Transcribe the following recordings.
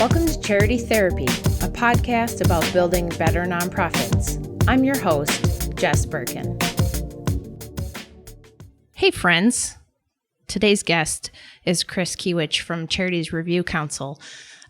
Welcome to Charity Therapy, a podcast about building better nonprofits. I'm your host, Jess Birkin. Hey friends, today's guest is Kris Kewitsch from Charities Review Council,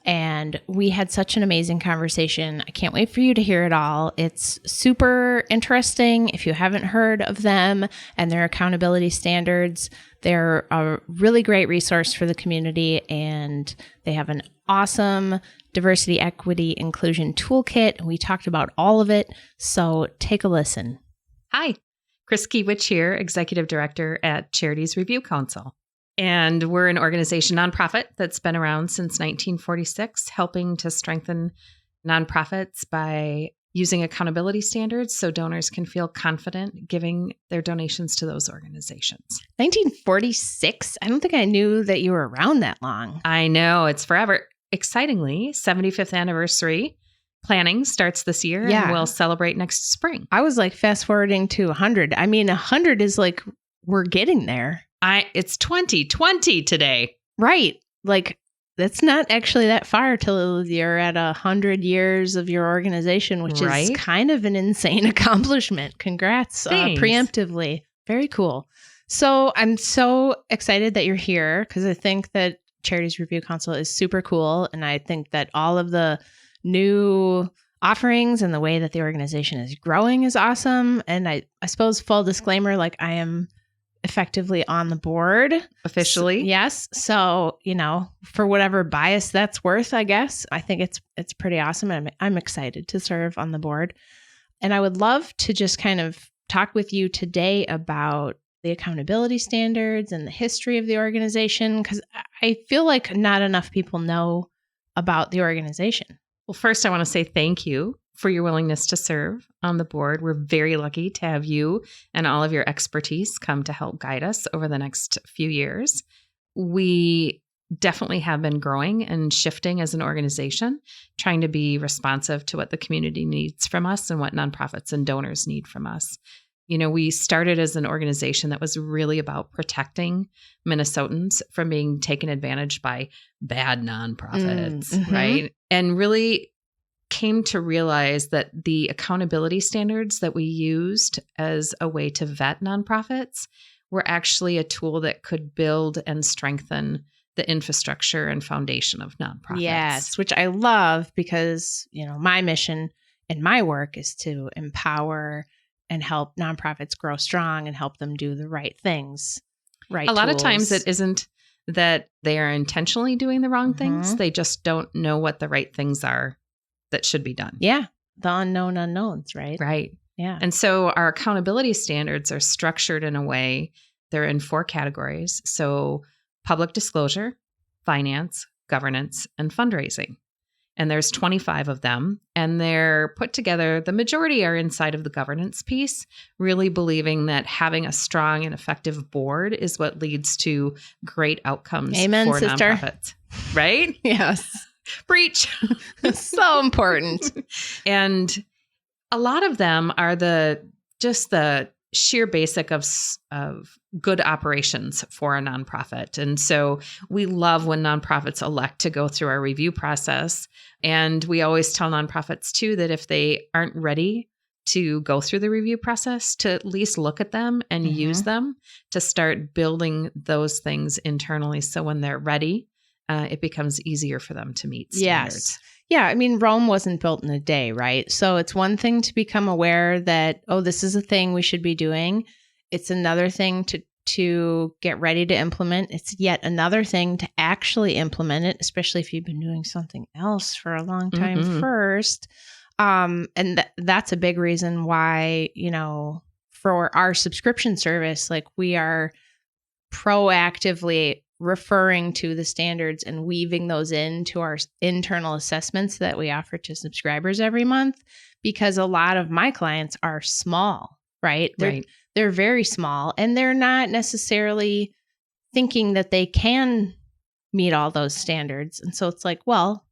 and we had such an amazing conversation. I can't wait for you to hear it all. It's super interesting. If you haven't heard of them and their accountability standards, they're a really great resource for the community, and they have an awesome diversity, equity, inclusion toolkit. We talked about all of it, so take a listen. Hi, Kris Kewitsch here, Executive Director at Charities Review Council. And we're an organization, nonprofit, that's been around since 1946, helping to strengthen nonprofits by using accountability standards so donors can feel confident giving their donations to those organizations. 1946? I don't think I knew that you were around that long. I know, it's forever. Excitingly, 75th anniversary planning starts this year, and we'll celebrate next spring. I was like fast forwarding to 100. I mean, 100 is like, we're getting there. It's 2020 today. Right. Like, that's not actually that far till you're at 100 years of your organization, which is kind of an insane accomplishment. Congrats preemptively. Very cool. So I'm so excited that you're here because I think that Charities Review Council is super cool. And I think that all of the new offerings and the way that the organization is growing is awesome. And I suppose, full disclaimer, like, I am effectively on the board. Officially. Yes. So, for whatever bias that's worth, I guess, I think it's pretty awesome. And I'm excited to serve on the board. And I would love to just kind of talk with you today about the accountability standards and the history of the organization, because I feel like not enough people know about the organization. Well, first, I want to say thank you for your willingness to serve on the board. We're very lucky to have you and all of your expertise come to help guide us over the next few years. We definitely have been growing and shifting as an organization, trying to be responsive to what the community needs from us and what nonprofits and donors need from us. We started as an organization that was really about protecting Minnesotans from being taken advantage by bad nonprofits, right? And really came to realize that the accountability standards that we used as a way to vet nonprofits were actually a tool that could build and strengthen the infrastructure and foundation of nonprofits. Yes, which I love because, my mission and my work is to empower and help nonprofits grow strong and help them do the right things. Right. A lot of times it isn't that they are intentionally doing the wrong things. They just don't know what the right things are that should be done. Yeah. The unknown unknowns, right? Right. Yeah. And so our accountability standards are structured in a way, they're in 4 categories. So public disclosure, finance, governance, and fundraising. And there's 25 of them, and they're put together. The majority are inside of the governance piece, really believing that having a strong and effective board is what leads to great outcomes for nonprofits. Right? Yes. Preach. So important. And a lot of them are the sheer basic of good operations for a nonprofit. And so we love when nonprofits elect to go through our review process. And we always tell nonprofits too that if they aren't ready to go through the review process, to at least look at them and use them to start building those things internally. So when they're ready, it becomes easier for them to meet standards. Yes. Yeah. I mean, Rome wasn't built in a day, right? So it's one thing to become aware that, this is a thing we should be doing. It's another thing to get ready to implement. It's yet another thing to actually implement it, especially if you've been doing something else for a long time first. And that's a big reason why, for our subscription service, like, we are proactively referring to the standards and weaving those into our internal assessments that we offer to subscribers every month, because a lot of my clients are small, right? They're very small, and they're not necessarily thinking that they can meet all those standards. And so it's like, well,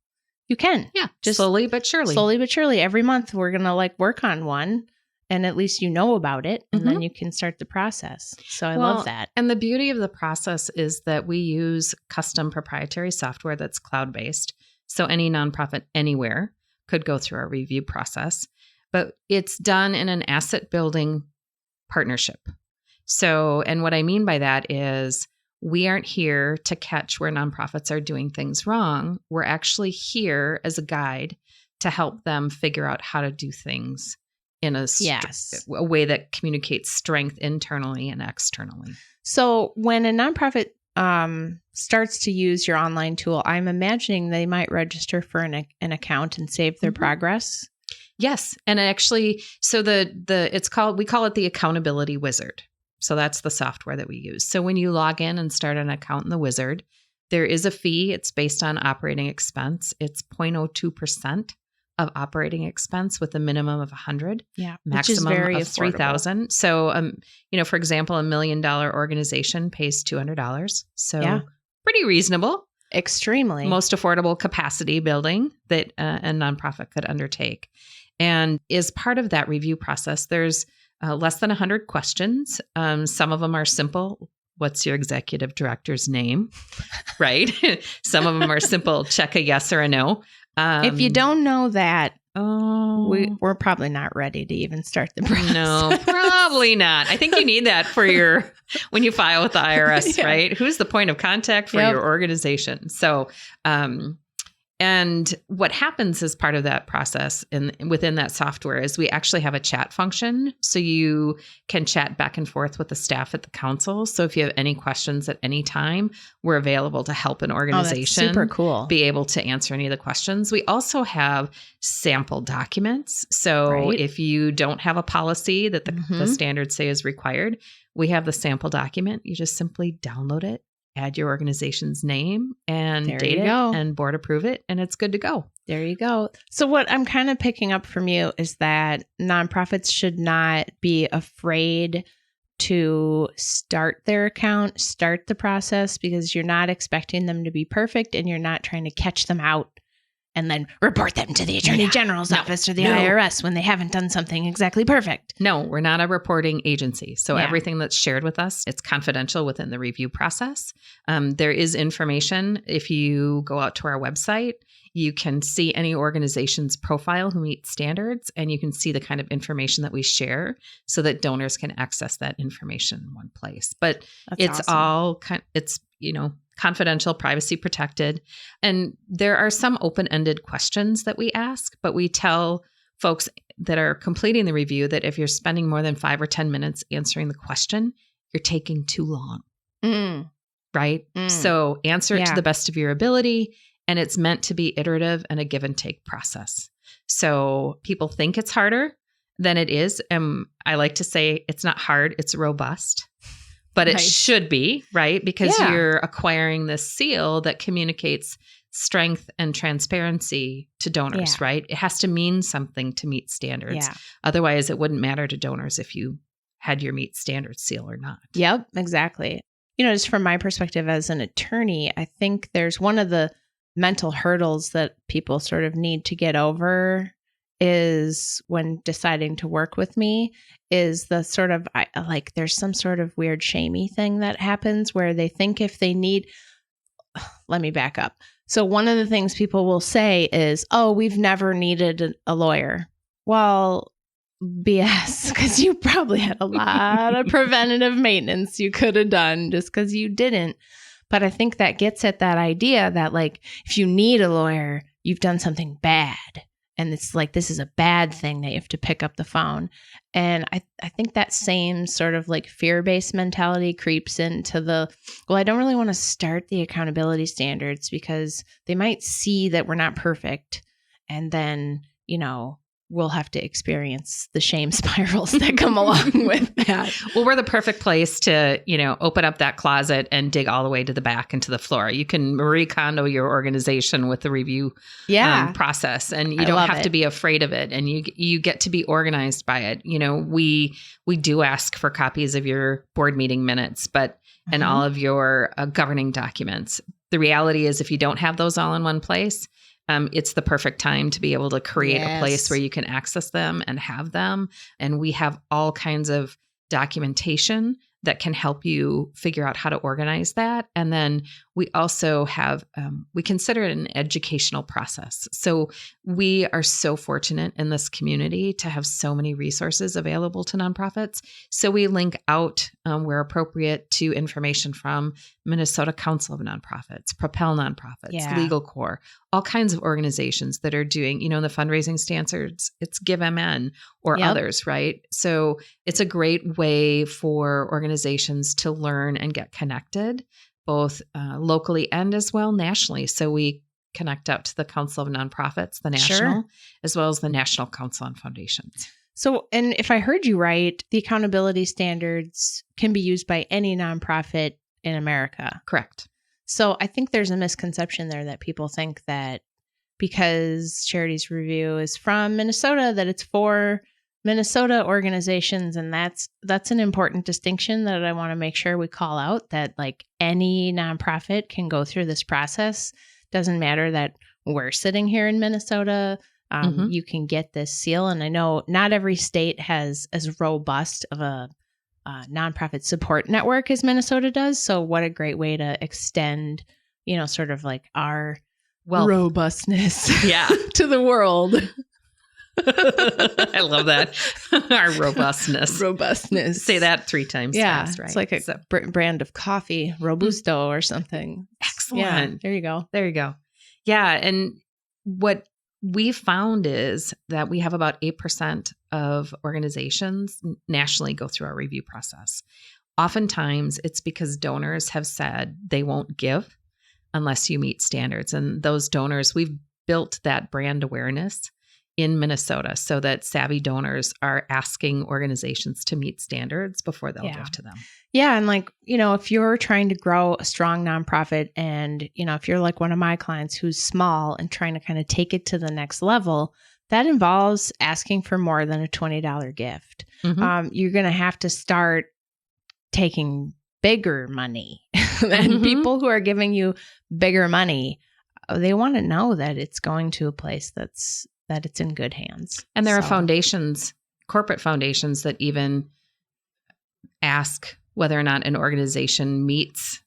you can. Yeah. Just slowly but surely. Slowly but surely. Every month we're going to work on one. and at least you know about it, and then you can start the process. So I love that. And the beauty of the process is that we use custom proprietary software that's cloud-based. So any nonprofit anywhere could go through our review process, but it's done in an asset building partnership. So, and what I mean by that is we aren't here to catch where nonprofits are doing things wrong. We're actually here as a guide to help them figure out how to do things in a way that communicates strength internally and externally. So when a nonprofit starts to use your online tool, I'm imagining they might register for an account and save their progress. Yes. And actually, so we call it the accountability wizard. So that's the software that we use. So when you log in and start an account in the wizard, there is a fee. It's based on operating expense. It's 0.02% of operating expense with a minimum of 100, maximum of 3,000. So, for example, $1 million organization pays $200. So pretty reasonable. Extremely. Most affordable capacity building that a nonprofit could undertake. And as part of that review process, there's less than 100 questions. Some of them are simple. What's your executive director's name? Right? Some of them are simple. Check a yes or a no. If you don't know that, we're probably not ready to even start the process. No, probably not. I think you need that for when you file with the IRS, right? Who's the point of contact for your organization? So, and what happens as part of that process within that software is we actually have a chat function. So you can chat back and forth with the staff at the council. So if you have any questions at any time, we're available to help an organization super cool. be able to answer any of the questions. We also have sample documents. So if you don't have a policy that the standards say is required, we have the sample document. You just simply download it. Add your organization's name and date it and board approve it, and it's good to go. There you go. So what I'm kind of picking up from you is that nonprofits should not be afraid to start their account, start the process, because you're not expecting them to be perfect and you're not trying to catch them out and then report them to the Attorney General's office or the IRS when they haven't done something exactly perfect. No, we're not a reporting agency. So everything that's shared with us, it's confidential within the review process. There is information. If you go out to our website, you can see any organization's profile who meet standards, and you can see the kind of information that we share so that donors can access that information in one place. But it's all confidential, privacy protected. And there are some open-ended questions that we ask, but we tell folks that are completing the review that if you're spending more than 5 or 10 minutes answering the question, you're taking too long. Right? So answer it to the best of your ability. And it's meant to be iterative and a give and take process. So people think it's harder than it is. And I like to say it's not hard, it's robust. But it should be, right? Because you're acquiring this seal that communicates strength and transparency to donors, right? It has to mean something to meet standards. Otherwise, it wouldn't matter to donors if you had your meet standards seal or not. Yep, exactly. Just from my perspective as an attorney, I think there's one of the mental hurdles that people sort of need to get over is when deciding to work with me is the sort of there's some sort of weird shamey thing that happens where they think if they need, let me back up. So one of the things people will say is, oh, we've never needed a lawyer. Well, BS, because you probably had a lot of preventative maintenance you could have done just because you didn't. But I think that gets at that idea that if you need a lawyer, you've done something bad. And it's this is a bad thing that you have to pick up the phone. And I think that same sort of fear-based mentality creeps into I don't really want to start the accountability standards because they might see that we're not perfect. And then, we'll have to experience the shame spirals that come along with that. Well, we're the perfect place to, open up that closet and dig all the way to the back and to the floor. You can Marie Kondo your organization with the review process, and you don't have to be afraid of it. And you get to be organized by it. We do ask for copies of your board meeting minutes, and all of your governing documents. The reality is if you don't have those all in one place, it's the perfect time to be able to create a place where you can access them and have them. And we have all kinds of documentation that can help you figure out how to organize that. And then we also have, we consider it an educational process. So we are so fortunate in this community to have so many resources available to nonprofits. So we link out where appropriate to information from Minnesota Council of Nonprofits, Propel Nonprofits, Legal Corps, all kinds of organizations that are doing, in the fundraising standards, it's GiveMN or others, right? So it's a great way for organizations to learn and get connected, both locally and as well nationally. So we connect out to the Council of Nonprofits, the national, as well as the National Council on Foundations. So, and if I heard you right, the accountability standards can be used by any nonprofit in America. Correct. So I think there's a misconception there that people think that because Charities Review is from Minnesota, that it's for Minnesota organizations. And that's an important distinction that I want to make sure we call out, that like any nonprofit can go through this process. Doesn't matter that we're sitting here in Minnesota. You can get this seal. And I know not every state has as robust of a nonprofit support network as Minnesota does. So what a great way to extend, sort of like our robustness to the world. I love that. Our robustness. Robustness. Say that 3 times fast, right? It's like a brand of coffee, Robusto or something. Excellent. Yeah, there you go. There you go. Yeah. And what we found is that we have about 8% of organizations nationally go through our review process. Oftentimes it's because donors have said they won't give unless you meet standards. And those donors, we've built that brand awareness in Minnesota so that savvy donors are asking organizations to meet standards before they'll give to them. Yeah. And like, if you're trying to grow a strong nonprofit and, if you're like one of my clients who's small and trying to kind of take it to the next level, that involves asking for more than a $20 gift. You're going to have to start taking bigger money. And people who are giving you bigger money, they want to know that it's going to a place that it's in good hands. And there are foundations, corporate foundations, that even ask whether or not an organization meets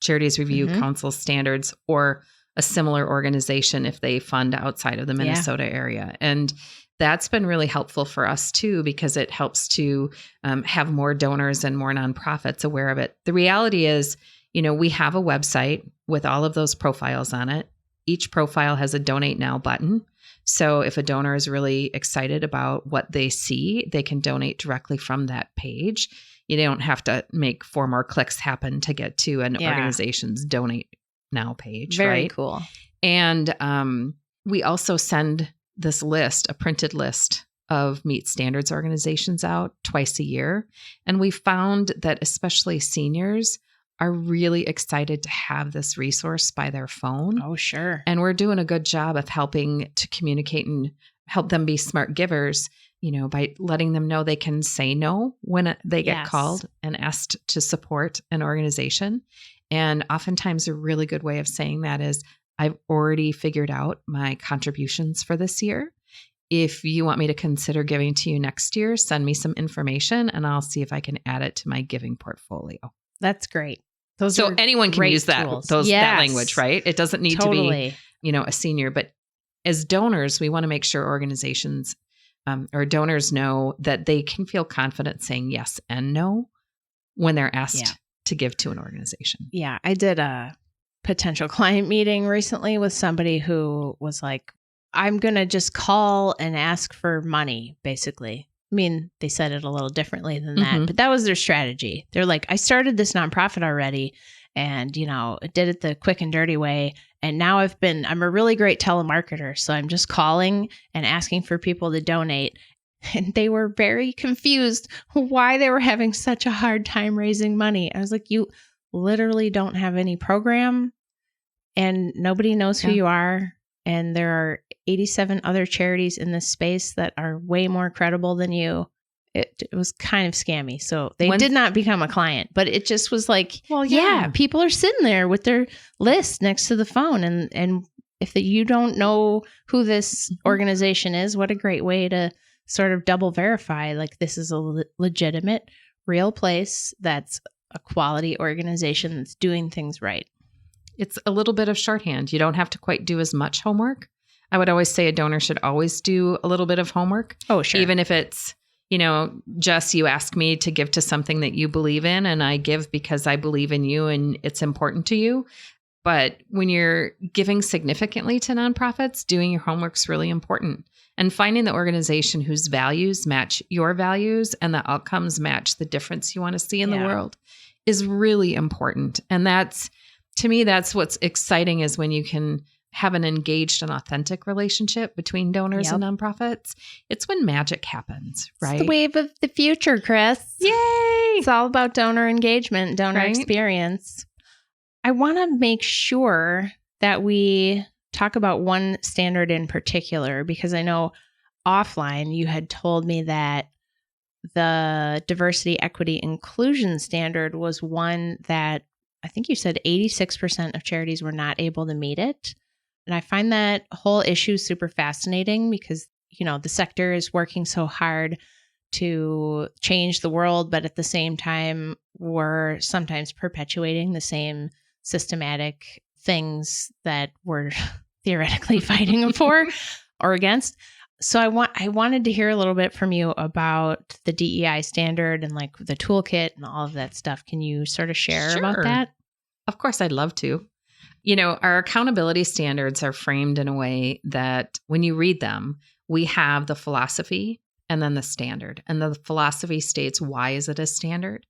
Charities Review Council standards or a similar organization if they fund outside of the Minnesota area. And that's been really helpful for us too, because it helps to have more donors and more nonprofits aware of it. The reality is, we have a website with all of those profiles on it. Each profile has a donate now button. So if a donor is really excited about what they see, they can donate directly from that page. You don't have to make 4 more clicks happen to get to an organization's donate now page. Very cool. And we also send this list, a printed list of meet standards organizations out twice a year. And we found that especially seniors are really excited to have this resource by their phone. Oh, sure. And we're doing a good job of helping to communicate and help them be smart givers, by letting them know they can say no when they get called and asked to support an organization. And oftentimes a really good way of saying that is, I've already figured out my contributions for this year. If you want me to consider giving to you next year, send me some information and I'll see if I can add it to my giving portfolio. That's great. So anyone can use that, that language, right? It doesn't need to be, a senior, but as donors, we want to make sure organizations or donors know that they can feel confident saying yes and no when they're asked to give to an organization. Yeah. I did a potential client meeting recently with somebody who was like, I'm going to just call and ask for money, basically. I mean, they said it a little differently than that, but that was their strategy. They're like, I started this nonprofit already and, did it the quick and dirty way. And now I'm a really great telemarketer. So I'm just calling and asking for people to donate. And they were very confused why they were having such a hard time raising money. I was like, you literally don't have any program and nobody knows who you are. And there are 87 other charities in this space that are way more credible than you. It was kind of scammy. So they did not become a client, but it just was like, people are sitting there with their list next to the phone and If you don't know who this organization is, what a great way to sort of double verify, like this is a legitimate, real place that's a quality organization that's doing things right. It's a little bit of shorthand. You don't have to quite do as much homework. I would always say a donor should always do a little bit of homework. Oh, sure. Even if it's, just you ask me to give to something that you believe in, and I give because I believe in you and it's important to you. But when you're giving significantly to nonprofits, doing your homework's really important. And finding the organization whose values match your values and the outcomes match the difference you want to see in the world is really important. And to me, that's what's exciting, is when you can have an engaged and authentic relationship between donors and nonprofits. It's when magic happens, right? It's the wave of the future, Kris. Yay! It's all about donor engagement, donor experience. I want to make sure that we talk about one standard in particular, because I know offline you had told me that the diversity, equity, inclusion standard was one that I think you said 86% of charities were not able to meet it. And I find that whole issue super fascinating because, the sector is working so hard to change the world, but at the same time, we're sometimes perpetuating the same systematic things that we're theoretically fighting for or against. So I wanted to hear a little bit from you about the DEI standard and like the toolkit and all of that stuff. Can you sort of share about that? Of course, I'd love to. Our accountability standards are framed in a way that when you read them, we have the philosophy and then the standard. And the philosophy states, why is it a standard?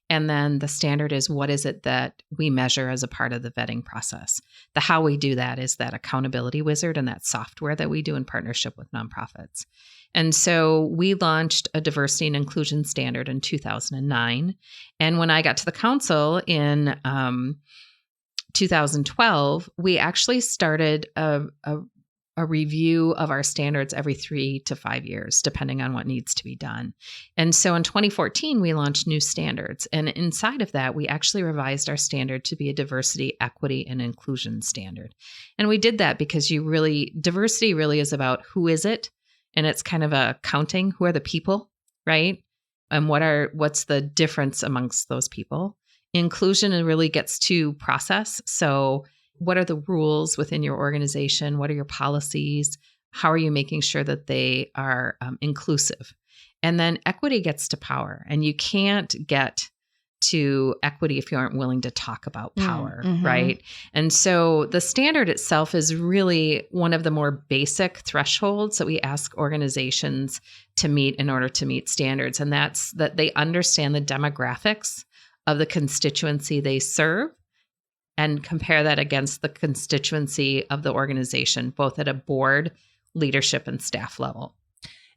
And then the standard is, what is it that we measure as a part of the vetting process? The how we do that is that accountability wizard and that software that we do in partnership with nonprofits. And so we launched a diversity and inclusion standard in 2009. And when I got to the council in 2012, we actually started a review of our standards every 3 to 5 years, depending on what needs to be done. And so in 2014, we launched new standards. And inside of that, we actually revised our standard to be a diversity, equity, and inclusion standard. And we did that because diversity really is about who is it? And it's kind of a counting, who are the people, right? And what's the difference amongst those people? Inclusion really gets to process. So what are the rules within your organization? What are your policies? How are you making sure that they are inclusive? And then equity gets to power. And you can't get to equity if you aren't willing to talk about power, right? And so the standard itself is really one of the more basic thresholds that we ask organizations to meet in order to meet standards. And that's that they understand the demographics of the constituency they serve and compare that against the constituency of the organization, both at a board, leadership, and staff level.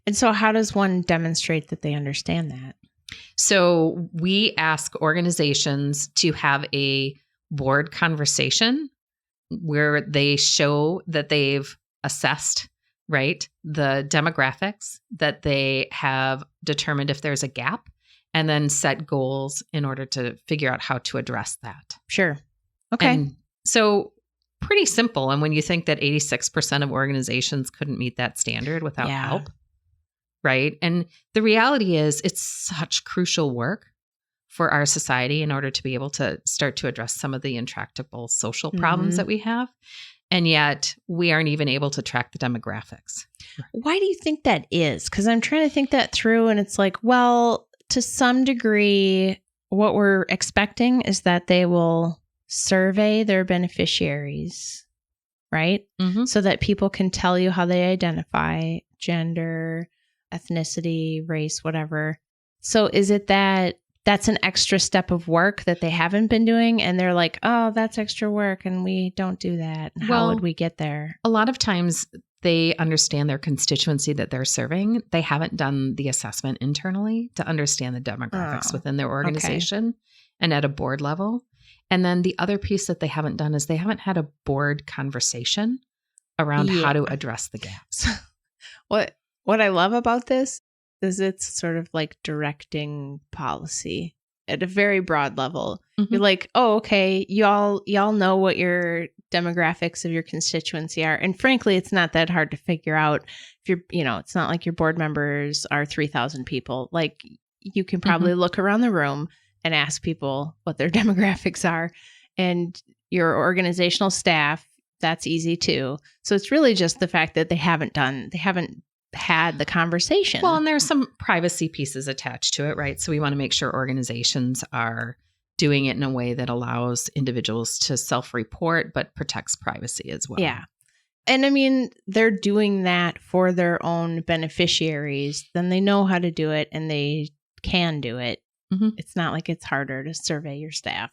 And so how does one demonstrate that they understand that? So we ask organizations to have a board conversation where they show that they've assessed, right, the demographics, that they have determined if there's a gap, and then set goals in order to figure out how to address that. Sure. Okay. And so pretty simple. And when you think that 86% of organizations couldn't meet that standard without help, right? And the reality is it's such crucial work for our society in order to be able to start to address some of the intractable social problems that we have. And yet we aren't even able to track the demographics. Why do you think that is? Because I'm trying to think that through and it's like, well, to some degree, what we're expecting is that they will survey their beneficiaries, right? So that people can tell you how they identify, gender, ethnicity, race, whatever. So is it that that's an extra step of work that they haven't been doing and they're like, oh, that's extra work and we don't do that? And how would we get there? A lot of times they understand their constituency that they're serving. They haven't done the assessment internally to understand the demographics within their organization and at a board level. And then the other piece that they haven't done is they haven't had a board conversation around how to address the gaps. What I love about this is it's sort of like directing policy at a very broad level. Mm-hmm. You're like, oh, okay, y'all know what your demographics of your constituency are. And frankly, it's not that hard to figure out. If it's not like your board members are 3,000 people. Like, you can probably look around the room and ask people what their demographics are. And your organizational staff, that's easy too. So it's really just the fact that they haven't had the conversation. Well, and there's some privacy pieces attached to it, right? So we want to make sure organizations are doing it in a way that allows individuals to self-report, but protects privacy as well. Yeah. And I mean, they're doing that for their own beneficiaries. Then they know how to do it and they can do it. Mm-hmm. It's not like it's harder to survey your staff.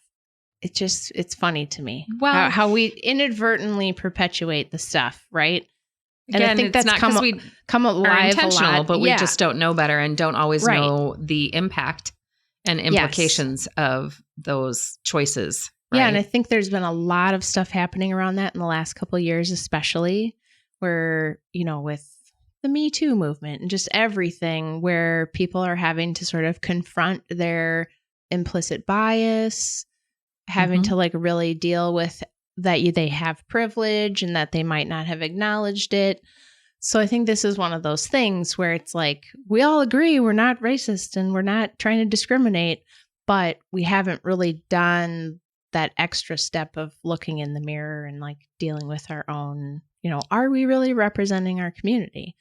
It's funny to me. Well, how we inadvertently perpetuate the stuff, right? And again, I think that's not because we come alive intentional, a lot. But we just don't know better and don't always know the impact and implications of those choices. Right? Yeah, and I think there's been a lot of stuff happening around that in the last couple of years, especially where, with the Me Too movement and just everything where people are having to sort of confront their implicit bias, having to like really deal with that they have privilege and that they might not have acknowledged it. So I think this is one of those things where it's like, we all agree we're not racist and we're not trying to discriminate, but we haven't really done that extra step of looking in the mirror and like dealing with our own, are we really representing our community?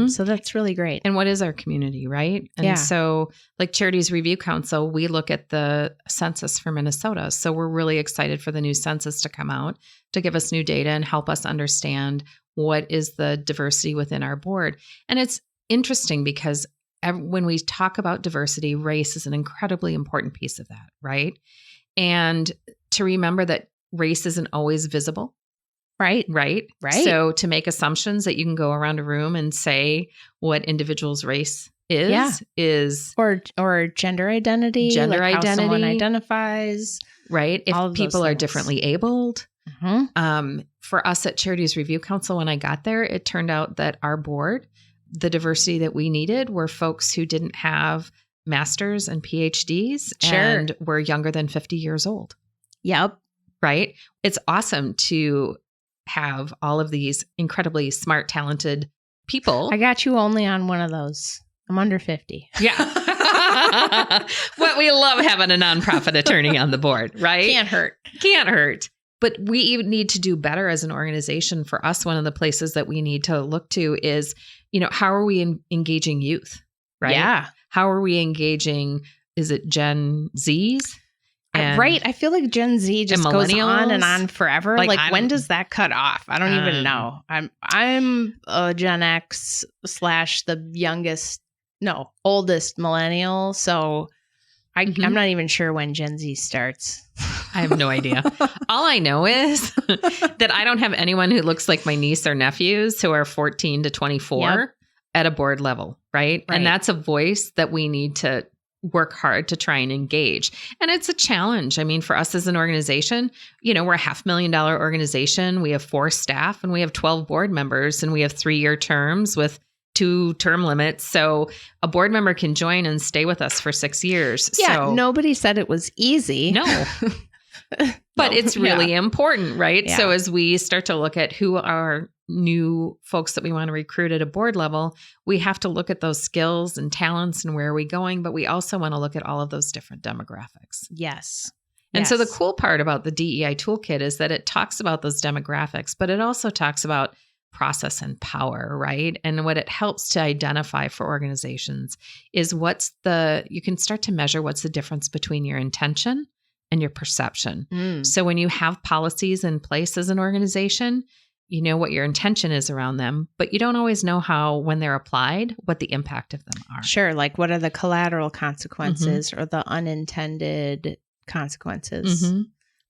So that's really great. And what is our community, right? And so like Charities Review Council, we look at the census for Minnesota. So we're really excited for the new census to come out to give us new data and help us understand what is the diversity within our board. And it's interesting because when we talk about diversity, race is an incredibly important piece of that, right? And to remember that race isn't always visible. Right. So to make assumptions that you can go around a room and say what individual's race is or gender identity, how someone identifies, right? If people are differently abled. For us at Charities Review Council, when I got there, it turned out that our board, the diversity that we needed were folks who didn't have masters and PhDs and were younger than 50 years old. Yep. Right. It's awesome to have all of these incredibly smart, talented people. I got you only on one of those. I'm under 50. Yeah. Well, we love having a nonprofit attorney on the board, right? Can't hurt. But we even need to do better as an organization. For us, one of the places that we need to look to is, how are we engaging youth, right? Yeah. How are we engaging, is it Gen Zs? Right. I feel like Gen Z just goes on and on forever. Like when does that cut off? I don't even know. I'm a Gen X / the oldest millennial. So I'm not even sure when Gen Z starts. I have no idea. All I know is that I don't have anyone who looks like my niece or nephews who are 14 to 24 at a board level. Right. And that's a voice that we need to work hard to try and engage. And it's a challenge. I mean, for us as an organization, we're a $500,000 organization. We have 4 staff and we have 12 board members and we have 3-year terms with 2 term limits. So a board member can join and stay with us for 6 years. Yeah. So, nobody said it was easy. No. But it's really important, right? Yeah. So as we start to look at who are new folks that we want to recruit at a board level, we have to look at those skills and talents and where are we going, but we also want to look at all of those different demographics. Yes. And so the cool part about the DEI toolkit is that it talks about those demographics, but it also talks about process and power, right? And what it helps to identify for organizations is you can start to measure what's the difference between your intention and your perception. So when you have policies in place as an organization, you know what your intention is around them, but you don't always know how, when they're applied, what the impact of them are. Sure. Like what are the collateral consequences or the unintended consequences?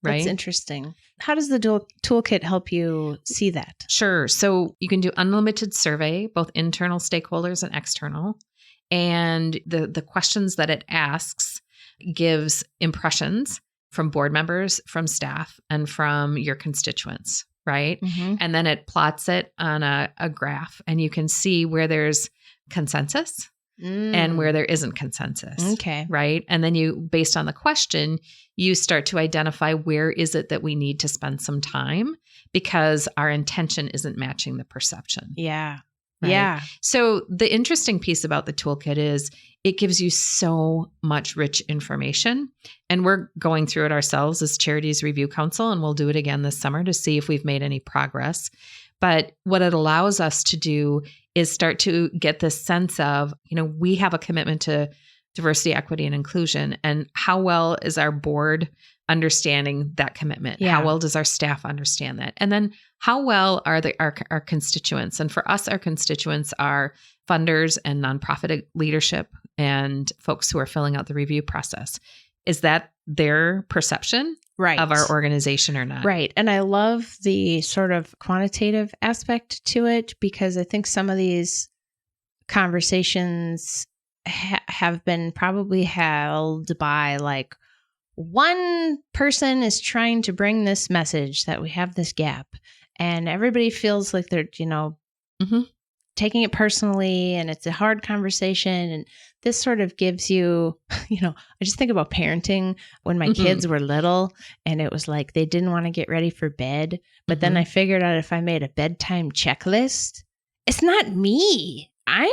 Right. That's interesting. How does the toolkit help you see that? Sure. So you can do unlimited survey, both internal stakeholders and external. And the questions that it asks gives impressions from board members, from staff, and from your constituents, right? And then it plots it on a graph, and you can see where there's consensus and where there isn't consensus. Okay. Right. And then you, based on the question, you start to identify where is it that we need to spend some time because our intention isn't matching the perception. Yeah. Right? Yeah. So the interesting piece about the toolkit is it gives you so much rich information. And we're going through it ourselves as Charities Review Council, and we'll do it again this summer to see if we've made any progress. But what it allows us to do is start to get this sense of, we have a commitment to diversity, equity, and inclusion. And how well is our board understanding that commitment? Yeah. How well does our staff understand that? And then how well are our constituents? And for us, our constituents are funders and nonprofit leadership and folks who are filling out the review process. Is that their perception of our organization or not? Right. And I love the sort of quantitative aspect to it because I think some of these conversations have been probably held by like one person is trying to bring this message that we have this gap and everybody feels like they're, taking it personally and it's a hard conversation. And this sort of gives you, I just think about parenting when my kids were little and it was like they didn't want to get ready for bed. But then I figured out if I made a bedtime checklist, it's not me. I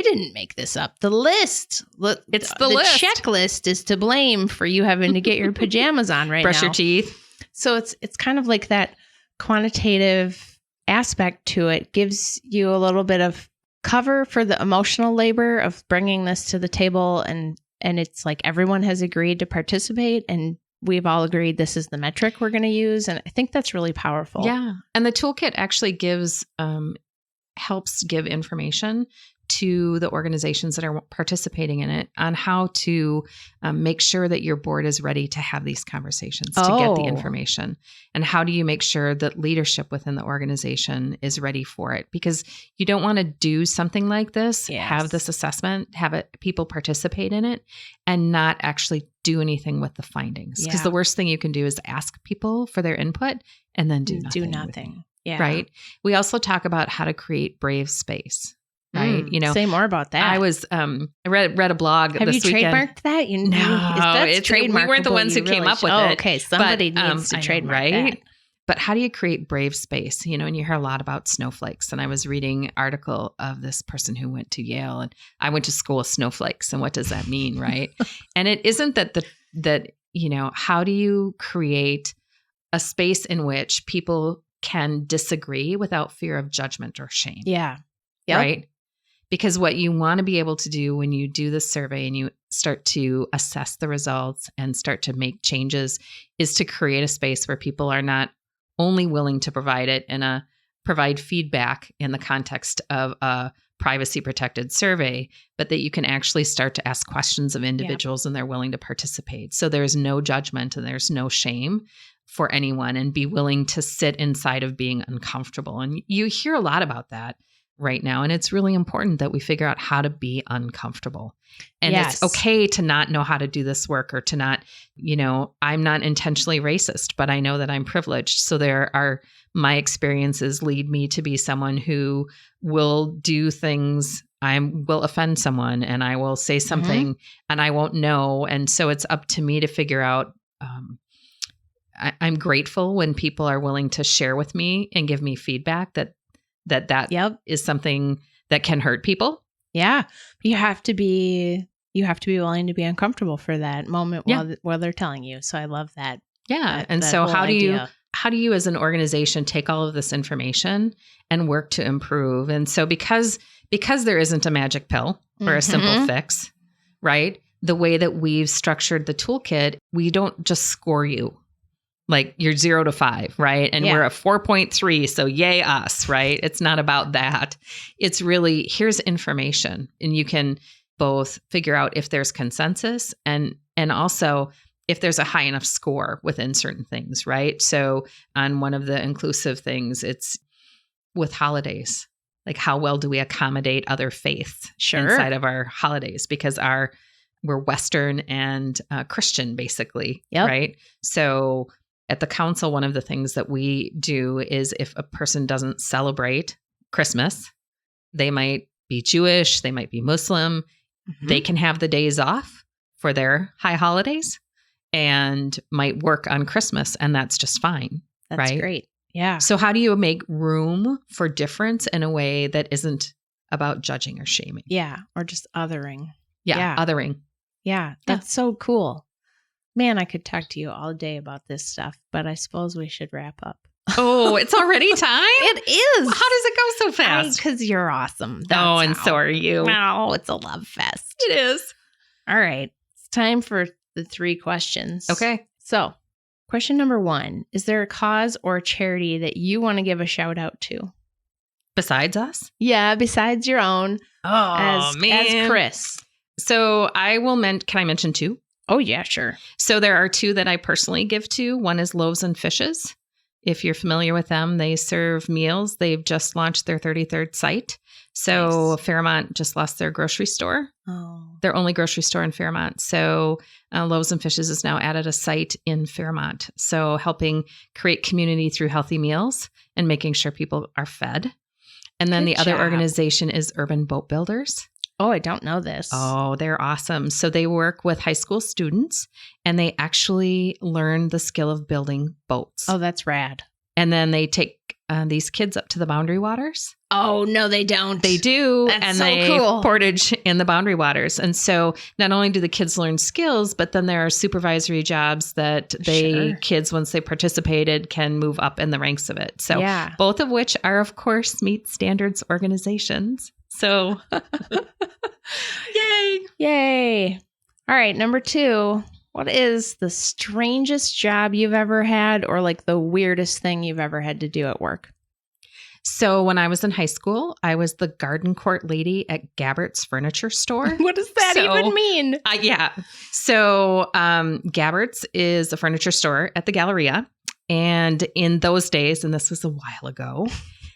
didn't make this up. The list. It's the list. The checklist is to blame for you having to get your pajamas on right Brush now. your teeth. So it's kind of like that quantitative aspect to it gives you a little bit of cover for the emotional labor of bringing this to the table. And it's like everyone has agreed to participate and we've all agreed this is the metric we're going to use. And I think that's really powerful. Yeah. And the toolkit actually helps give information to the organizations that are participating in it on how to make sure that your board is ready to have these conversations, to get the information. And how do you make sure that leadership within the organization is ready for it? Because you don't want to do something like this, have this assessment, people participate in it, and not actually do anything with the findings. Because the worst thing you can do is ask people for their input and then do nothing. Yeah. Right? We also talk about how to create brave space. Right. Say more about that. I was, I read a blog Have this you weekend. trademarked that? It's trademarkable. We weren't the ones who came up with it. Okay. Somebody needs to trademark that. But how do you create brave space? And you hear a lot about snowflakes. And I was reading an article of this person who went to Yale and I went to school with snowflakes. And what does that mean? Right. And it isn't that how do you create a space in which people can disagree without fear of judgment or shame? Yeah. Yep. Right. Because what you want to be able to do when you do this survey and you start to assess the results and start to make changes is to create a space where people are not only willing to provide it and provide feedback in the context of a privacy protected survey, but that you can actually start to ask questions of individuals and they're willing to participate. So there's no judgment and there's no shame for anyone, and be willing to sit inside of being uncomfortable. And you hear a lot about that right now. And it's really important that we figure out how to be uncomfortable. And it's okay to not know how to do this work or to not, I'm not intentionally racist, but I know that I'm privileged. So my experiences lead me to be someone who will do things. I will offend someone and I will say something and I won't know. And so it's up to me to figure out, I'm grateful when people are willing to share with me and give me feedback that is something that can hurt people. Yeah. You have to be willing to be uncomfortable for that moment while they're telling you. So I love that. Yeah. And so how do you as an organization take all of this information and work to improve? And so because there isn't a magic pill or a simple fix, right? The way that we've structured the toolkit, we don't just score you. Like you're 0 to 5, right? And we're a 4.3. So yay us, right? It's not about that. It's really, here's information. And you can both figure out if there's consensus and also if there's a high enough score within certain things, right? So on one of the inclusive things, it's with holidays. Like how well do we accommodate other faiths inside of our holidays? Because we're Western and Christian basically, right? So at the council, one of the things that we do is if a person doesn't celebrate Christmas, they might be Jewish, they might be Muslim. Mm-hmm. They can have the days off for their high holidays and might work on Christmas, and that's just fine. That's right? Great. Yeah. So how do you make room for difference in a way that isn't about judging or shaming? Yeah. Or just othering. Yeah. Othering. Yeah. That's so cool. Man, I could talk to you all day about this stuff, but I suppose we should wrap up. Oh, it's already time? It is. How does it go so fast? Because you're awesome. And so are you. Oh, it's a love fest. It is. All right. It's time for the 3 questions. Okay. So, question number 1. Is there a cause or a charity that you want to give a shout out to? Besides us? Yeah, besides your own. Oh, man. As Kris. So can I mention 2? Oh, yeah, sure. So there are 2 that I personally give to. One is Loaves and Fishes. If you're familiar with them, they serve meals. They've just launched their 33rd site. So nice. Fairmont just lost their grocery store. Oh. Their only grocery store in Fairmont. So Loaves and Fishes has now added a site in Fairmont. So helping create community through healthy meals and making sure people are fed. And then the other organization is Urban Boat Builders. Oh, I don't know this. Oh, they're awesome. So they work with high school students and they actually learn the skill of building boats. Oh, that's rad. And then they take these kids up to the Boundary Waters. Oh, no, they don't. They do. That's and so they cool. portage in the Boundary Waters. And so not only do the kids learn skills, but then there are supervisory jobs that kids, once they participated, can move up in the ranks of it. So both of which are, of course, meet standards organizations. So yay. Yay. All right. Number 2, what is the strangest job you've ever had or like the weirdest thing you've ever had to do at work? So when I was in high school, I was the garden court lady at Gabbert's Furniture Store. What does that even mean? So Gabbert's is a furniture store at the Galleria. And in those days, and this was a while ago,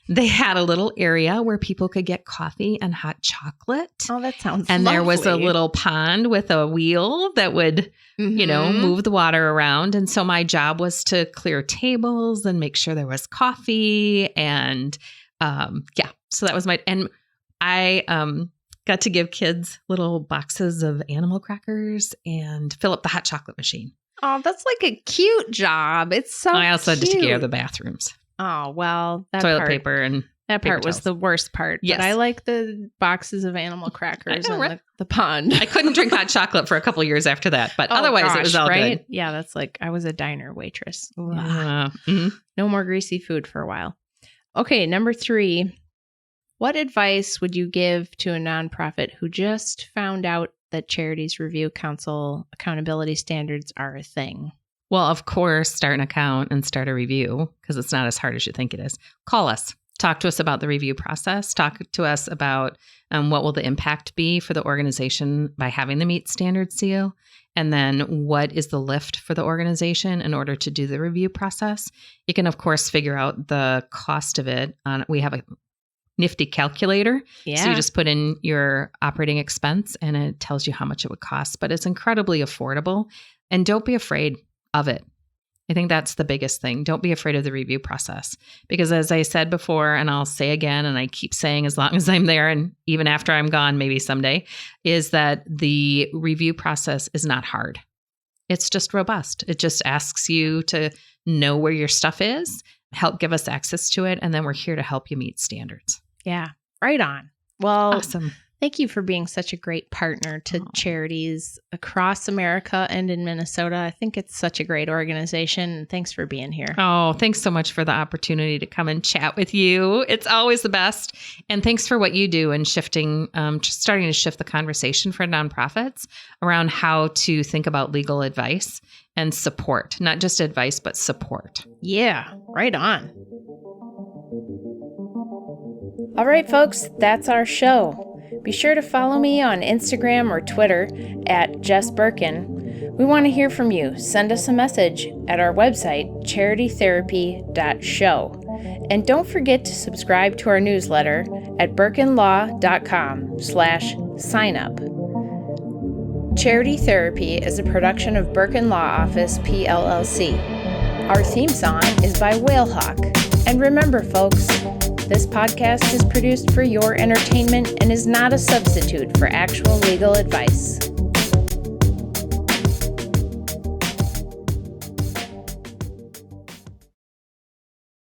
they had a little area where people could get coffee and hot chocolate. Oh, that sounds And lovely. There was a little pond with a wheel that would, move the water around. And so my job was to clear tables and make sure there was coffee. And so that was and I got to give kids little boxes of animal crackers and fill up the hot chocolate machine. Oh, that's like a cute job. It's so I also had to take care of cute. the bathrooms. Oh, well, toilet paper and that part was the worst part. Yes. But I like the boxes of animal crackers and the pond. I couldn't drink hot chocolate for a couple of years after that, but otherwise it was all good. Yeah, that's like I was a diner waitress. Mm-hmm. No more greasy food for a while. Okay, number 3. What advice would you give to a nonprofit who just found out that Charities Review Council accountability standards are a thing? Well, of course, start an account and start a review because it's not as hard as you think it is. Call us. Talk to us about the review process. Talk to us about what will the impact be for the organization by having the meet standard seal. And then what is the lift for the organization in order to do the review process? You can, of course, figure out the cost of it. We have a nifty calculator. Yeah. So you just put in your operating expense and it tells you how much it would cost. But it's incredibly affordable. And don't be afraid of it. I think that's the biggest thing. Don't be afraid of the review process. Because as I said before, and I'll say again, and I keep saying as long as I'm there and even after I'm gone, maybe someday, is that the review process is not hard. It's just robust. It just asks you to know where your stuff is, help give us access to it, and then we're here to help you meet standards. Yeah, right on. Well, awesome. Thank you for being such a great partner to charities across America and in Minnesota. I think it's such a great organization. And thanks for being here. Oh, thanks so much for the opportunity to come and chat with you. It's always the best. And thanks for what you do in shifting, starting to shift the conversation for nonprofits around how to think about legal advice and support, not just advice, but support. Yeah, right on. All right, folks, that's our show. Be sure to follow me on Instagram or Twitter at Jess Birkin. We want to hear from you. Send us a message at our website, charitytherapy.show. And don't forget to subscribe to our newsletter at birkinlaw.com/signup. Charity Therapy is a production of Birkin Law Office, PLLC. Our theme song is by Whalehawk. And remember, folks, This podcast is produced for your entertainment and is not a substitute for actual legal advice.